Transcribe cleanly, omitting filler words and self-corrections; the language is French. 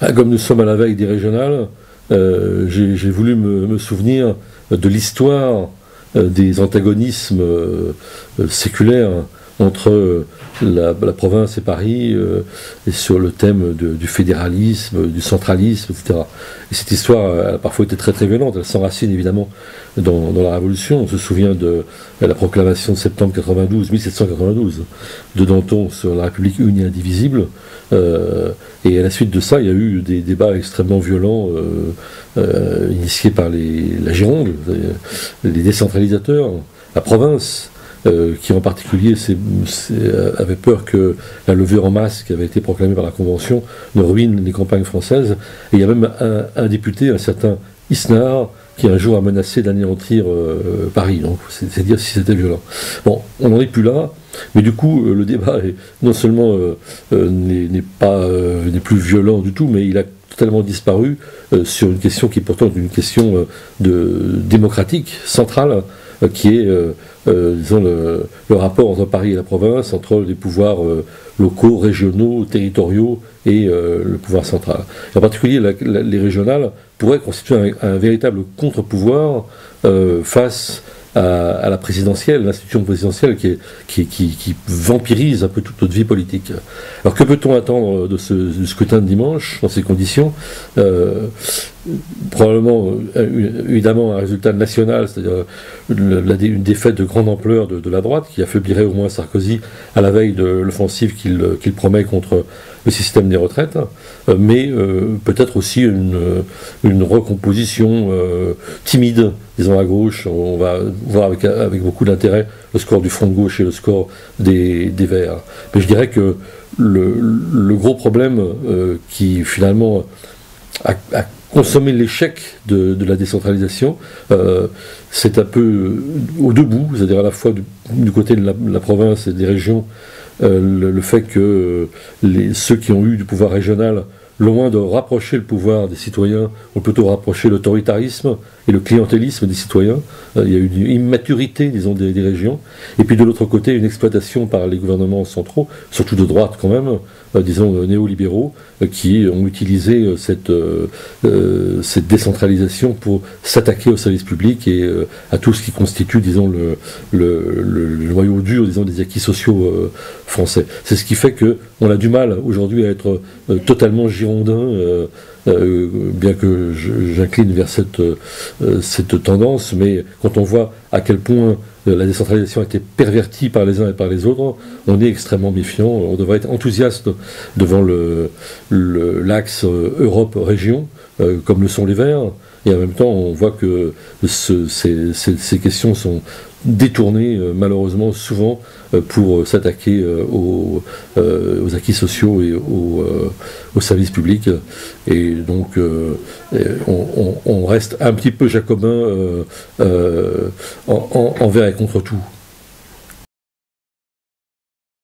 Ah, comme nous sommes à la veille des régionales, j'ai voulu me souvenir de l'histoire des antagonismes séculaires entre la province et Paris, et sur le thème du fédéralisme, du centralisme, etc. Et cette histoire elle a parfois été très très violente, elle s'enracine évidemment dans la Révolution. On se souvient de la proclamation de septembre 1792 de Danton sur la République unie et indivisible, et à la suite de ça, il y a eu des débats extrêmement violents initiés par la Gironde, les décentralisateurs, la province, qui en particulier avait peur que la levée en masse qui avait été proclamée par la Convention ne ruine les campagnes françaises. Et il y a même un député, un certain Isnard, qui un jour a menacé d'anéantir Paris. Donc c'est dire si c'était violent. Bon, on n'en est plus là, mais du coup le débat non seulement n'est plus violent du tout, mais il a totalement disparu sur une question qui est pourtant une question démocratique, centrale, qui est disons le rapport entre Paris et la province, entre les pouvoirs locaux, régionaux, territoriaux et le pouvoir central. Et en particulier, les régionales pourraient constituer un véritable contre-pouvoir face à la présidentielle, l'institution présidentielle qui vampirise un peu toute notre vie politique. Alors que peut-on attendre du scrutin de dimanche dans ces conditions? Probablement, évidemment, un résultat national, c'est-à-dire une défaite de grande ampleur de la droite, qui affaiblirait au moins Sarkozy à la veille de l'offensive qu'il promet contre le système des retraites, mais peut-être aussi une recomposition timide, disons à gauche. On va voir avec beaucoup d'intérêt le score du Front de gauche et le score des Verts. Mais je dirais que le gros problème qui finalement a consommer l'échec de la décentralisation, c'est un peu aux deux bouts, c'est-à-dire à la fois du côté de la province et des régions, le fait que ceux qui ont eu du pouvoir régional, loin de rapprocher le pouvoir des citoyens, ont plutôt rapproché l'autoritarisme et le clientélisme des citoyens. Il y a eu une immaturité, disons, des régions. Et puis de l'autre côté, une exploitation par les gouvernements centraux, surtout de droite quand même, disons néolibéraux, qui ont utilisé cette décentralisation pour s'attaquer au service public et à tout ce qui constitue, disons, le noyau dur, disons, des acquis sociaux français. C'est ce qui fait qu'on a du mal aujourd'hui à être totalement girondin, bien que j'incline vers cette tendance, mais quand on voit à quel point la décentralisation a été pervertie par les uns et par les autres, on est extrêmement méfiant. On devrait être enthousiaste devant l'axe Europe-région, comme le sont les Verts, et en même temps on voit que ces questions sont détournées malheureusement souvent pour s'attaquer aux acquis sociaux et aux services publics. Et donc on reste un petit peu jacobin envers et contre tout.